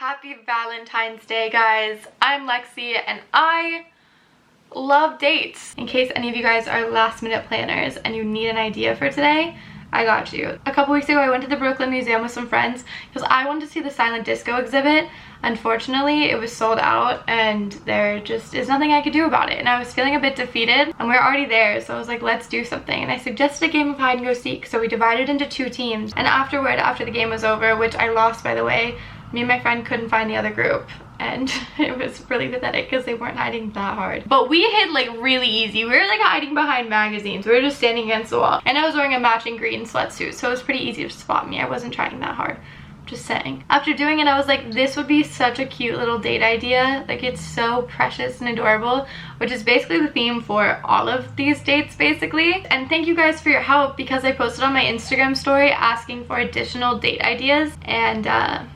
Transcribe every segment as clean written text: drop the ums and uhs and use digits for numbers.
Happy Valentine's Day, guys. I'm Lexie and I love dates. In case any of you guys are last minute planners and you need an idea for today, I got you. A couple weeks ago I went to the Brooklyn Museum with some friends because I wanted to see the silent disco exhibit. Unfortunately, it was sold out and there just is nothing I could do about it, and I was feeling a bit defeated and we were already there, so I was like, let's do something. And I suggested a game of hide and go seek, so we divided into 2 teams, and afterward, after the game was over, which I lost by the way, me and my friend couldn't find the other group, and it was really pathetic because they weren't hiding that hard. But we hid like really easy. We were like hiding behind magazines. We were just standing against the wall, and I was wearing a matching green sweatsuit, so it was pretty easy to spot me. I wasn't trying that hard, just saying. After doing it, I was like, this would be such a cute little date idea. Like, it's so precious and adorable, which is basically the theme for all of these dates basically. And thank you guys for your help, because I posted on my Instagram story asking for additional date ideas, and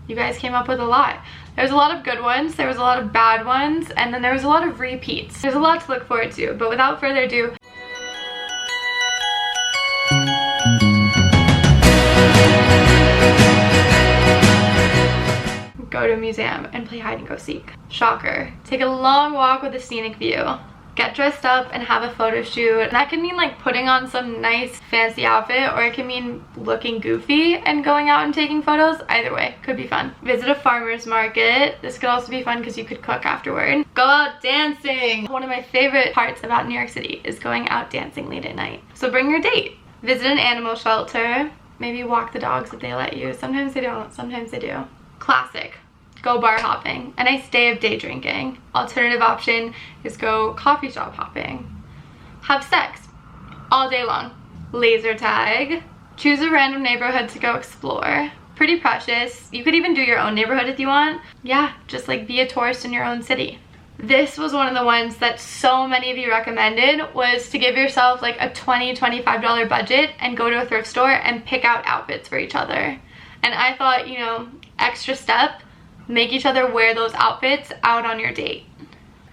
you guys came up with a lot. There's a lot of good ones, there was a lot of bad ones, and then there was a lot of repeats. There's a lot to look forward to, but without further ado, go to a museum and play hide and go seek. Shocker. Take a long walk with a scenic view. Get dressed up and have a photo shoot. That can mean like putting on some nice fancy outfit, or it can mean looking goofy and going out and taking photos. Either way, could be fun. Visit a farmer's market. This could also be fun because you could cook afterward. Go out dancing. One of my favorite parts about New York City is going out dancing late at night. So bring your date. Visit an animal shelter. Maybe walk the dogs if they let you. Sometimes they don't, sometimes they do. Classic. Go bar hopping. A nice day of day drinking. Alternative option is go coffee shop hopping. Have sex all day long. Laser tag. Choose a random neighborhood to go explore. Pretty precious. You could even do your own neighborhood if you want. Yeah, just like be a tourist in your own city. This was one of the ones that so many of you recommended, was to give yourself like a $20–$25 budget and go to a thrift store and pick out outfits for each other. And I thought, you know, extra step, make each other wear those outfits out on your date.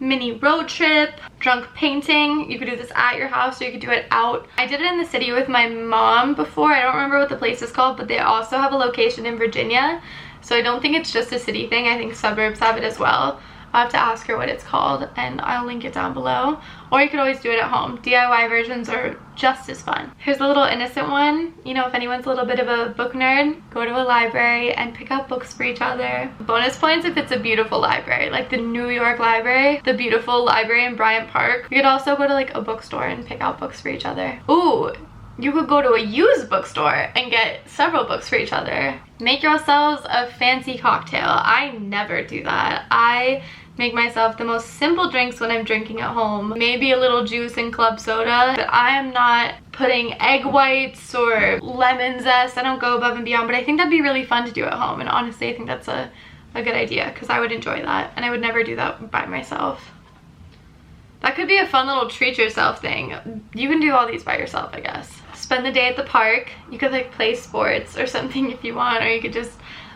Mini road trip, drunk painting. You could do this at your house or you could do it out. I did it in the city with my mom before. I don't remember what the place is called, but they also have a location in Virginia. So I don't think it's just a city thing. I think suburbs have it as well. I'll have to ask her what it's called and I'll link it down below. Or you could always do it at home. DIY versions are just as fun. Here's a little innocent one. You know, if anyone's a little bit of a book nerd, go to a library and pick out books for each other. Bonus points if it's a beautiful library, like the New York Library, the beautiful library in Bryant Park. You could also go to like a bookstore and pick out books for each other. Ooh, you could go to a used bookstore and get several books for each other. Make yourselves a fancy cocktail. I never do that. I make myself the most simple drinks when I'm drinking at home. Maybe a little juice and club soda, but I am not putting egg whites or lemon zest. I don't go above and beyond, but I think that'd be really fun to do at home. And honestly, I think that's a good idea because I would enjoy that. And I would never do that by myself. That could be a fun little treat yourself thing. You can do all these by yourself, I guess. Spend the day at the park. You could like play sports or something if you want, or you could just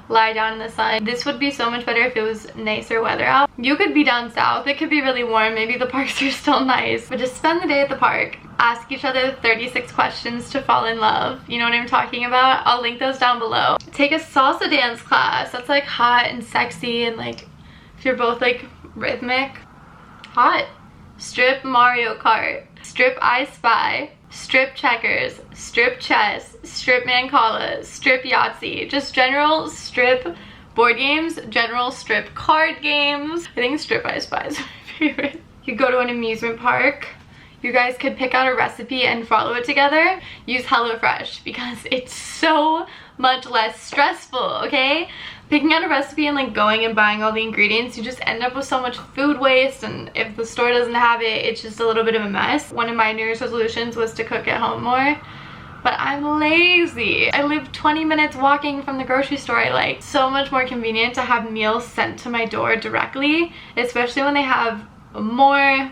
lie down in the sun. This would be so much better if it was nicer weather out. You could be down south. It could be really warm. Maybe the parks are still nice. But just spend the day at the park. Ask each other 36 questions to fall in love. You know what I'm talking about? I'll link those down below. Take a salsa dance class. That's like hot and sexy, and like if you're both like rhythmic, hot. Strip Mario Kart. Strip I Spy. Strip checkers, strip chess, strip mancala, strip Yahtzee, just general strip board games, general strip card games. I think strip I Spy is my favorite. You go to an amusement park. You guys could pick out a recipe and follow it together. Use HelloFresh because it's so much less stressful, okay? Picking out a recipe and like going and buying all the ingredients, you just end up with so much food waste, and if the store doesn't have it, it's just a little bit of a mess. One of my New Year's resolutions was to cook at home more, but I'm lazy. I live 20 minutes walking from the grocery store. I like so much more convenient to have meals sent to my door directly, especially when they have more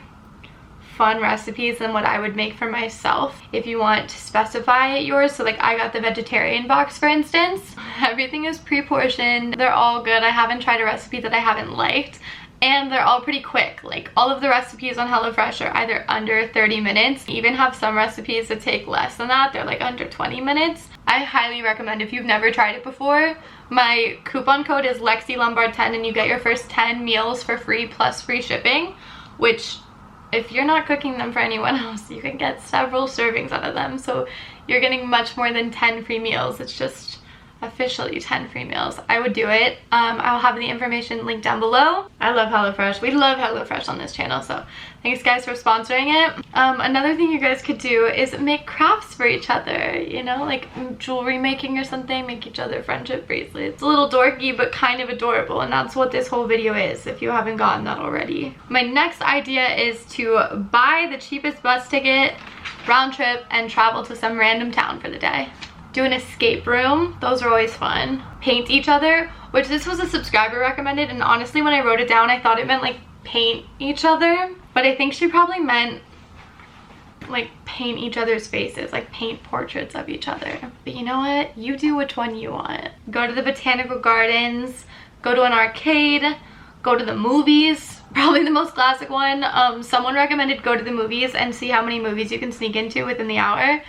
fun recipes than what I would make for myself. If you want to specify yours, so like I got the vegetarian box for instance, everything is pre-portioned. They're all good. I haven't tried a recipe that I haven't liked, and they're all pretty quick. Like all of the recipes on HelloFresh are either under 30 minutes. I even have some recipes that take less than that. They're like under 20 minutes. I highly recommend if you've never tried it before. My coupon code is LexieLombard10 and you get your first 10 meals for free plus free shipping, which if you're not cooking them for anyone else, you can get several servings out of them. So you're getting much more than 10 free meals. It's just officially 10 free meals. I would do it. I'll have the information linked down below. I love HelloFresh. We love HelloFresh on this channel, so thanks guys for sponsoring it. Another thing you guys could do is make crafts for each other, you know, like jewelry making or something. Make each other friendship bracelets. It's a little dorky but kind of adorable, and that's what this whole video is if you haven't gotten that already. My next idea is to buy the cheapest bus ticket round trip and travel to some random town for the day. Do an escape room, those are always fun. Paint each other, which this was a subscriber recommended, and honestly when I wrote it down I thought it meant like paint each other, but I think she probably meant like paint each other's faces, like paint portraits of each other. But you know what, you do which one you want. Go to the botanical gardens, go to an arcade, go to the movies. Probably the most classic one. Someone recommended go to the movies and see how many movies you can sneak into within the hour.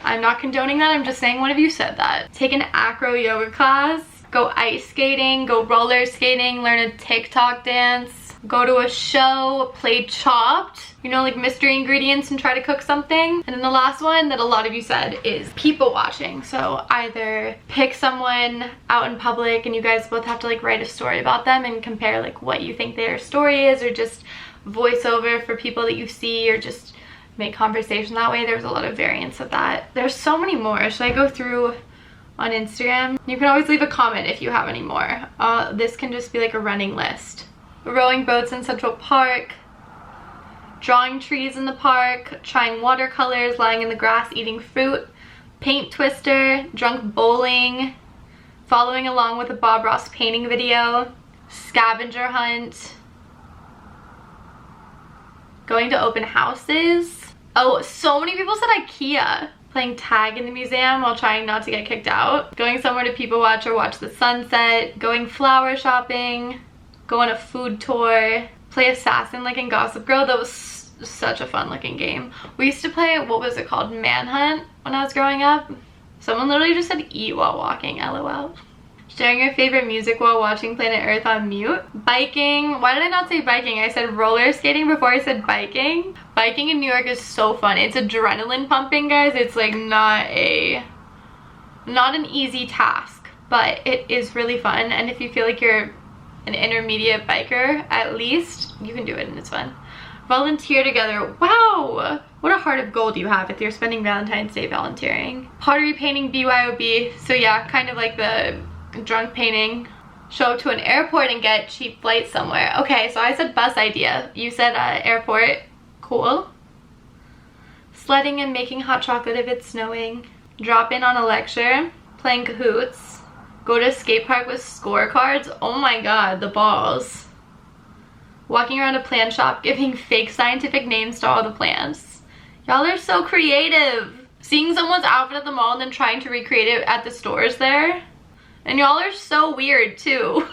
I'm not condoning that, I'm just saying one of you said that. Take an acro yoga class, go ice skating, go roller skating, learn a TikTok dance, go to a show, play Chopped, you know, like mystery ingredients and try to cook something. And then the last one that a lot of you said is people watching. So either pick someone out in public and you guys both have to like write a story about them and compare like what you think their story is, or just voiceover for people that you see, or just make conversation that way. There's a lot of variants of that. There's so many more. Should I go through on Instagram? You can always leave a comment if you have any more. This can just be like a running list. Rowing boats in Central Park, drawing trees in the park, trying watercolors, lying in the grass eating fruit, paint twister, drunk bowling, following along with a Bob Ross painting video, scavenger hunt, going to open houses. Oh, so many people said IKEA. Playing tag in the museum while trying not to get kicked out. Going somewhere to people watch or watch the sunset. Going flower shopping. Go on a food tour. Play assassin like in Gossip Girl. That was such a fun looking game. We used to play, what was it called? Manhunt when I was growing up. Someone literally just said eat while walking, LOL. Sharing your favorite music while watching Planet Earth on mute. Biking. Why did I not say biking? I said roller skating before I said biking. Biking in New York is so fun. It's adrenaline pumping, guys. It's like not an easy task, but it is really fun. And if you feel like you're an intermediate biker, at least, you can do it and it's fun. Volunteer together. Wow! What a heart of gold you have if you're spending Valentine's Day volunteering. Pottery painting, BYOB. So yeah, kind of like the drunk painting. Show up to an airport and get cheap flights somewhere. Okay, so I said bus idea. You said airport. Cool. Sledding and making hot chocolate if it's snowing. Drop in on a lecture. Playing Kahoots. Go to a skate park with scorecards. Oh my god, the balls. Walking around a plant shop giving fake scientific names to all the plants. Y'all are so creative. Seeing someone's outfit at the mall and then trying to recreate it at the stores there. And y'all are so weird too.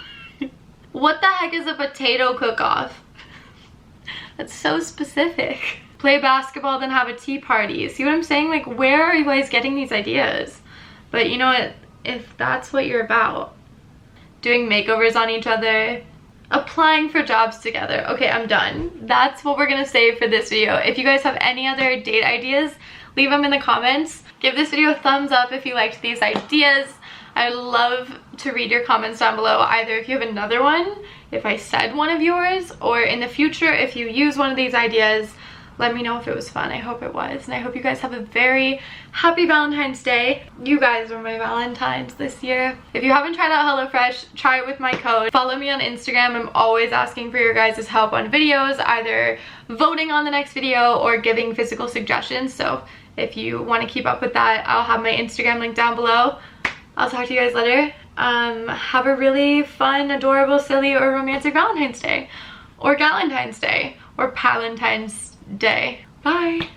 What the heck is a potato cook-off? That's so specific. Play basketball, then have a tea party. See what I'm saying? Like, where are you guys getting these ideas? But you know what? If that's what you're about. Doing makeovers on each other. Applying for jobs together. Okay, I'm done. That's what we're gonna save for this video. If you guys have any other date ideas, leave them in the comments. Give this video a thumbs up if you liked these ideas. I love to read your comments down below, either if you have another one, if I said one of yours, or in the future if you use one of these ideas. Let me know if it was fun. I hope it was. And I hope you guys have a very happy Valentine's Day. You guys are my Valentines this year. If you haven't tried out HelloFresh, try it with my code. Follow me on Instagram. I'm always asking for your guys' help on videos, either voting on the next video or giving physical suggestions. So if you want to keep up with that, I'll have my Instagram link down below. I'll talk to you guys later. Have a really fun, adorable, silly, or romantic Valentine's Day. Or Galentine's Day. Or Palentine's Day. Bye.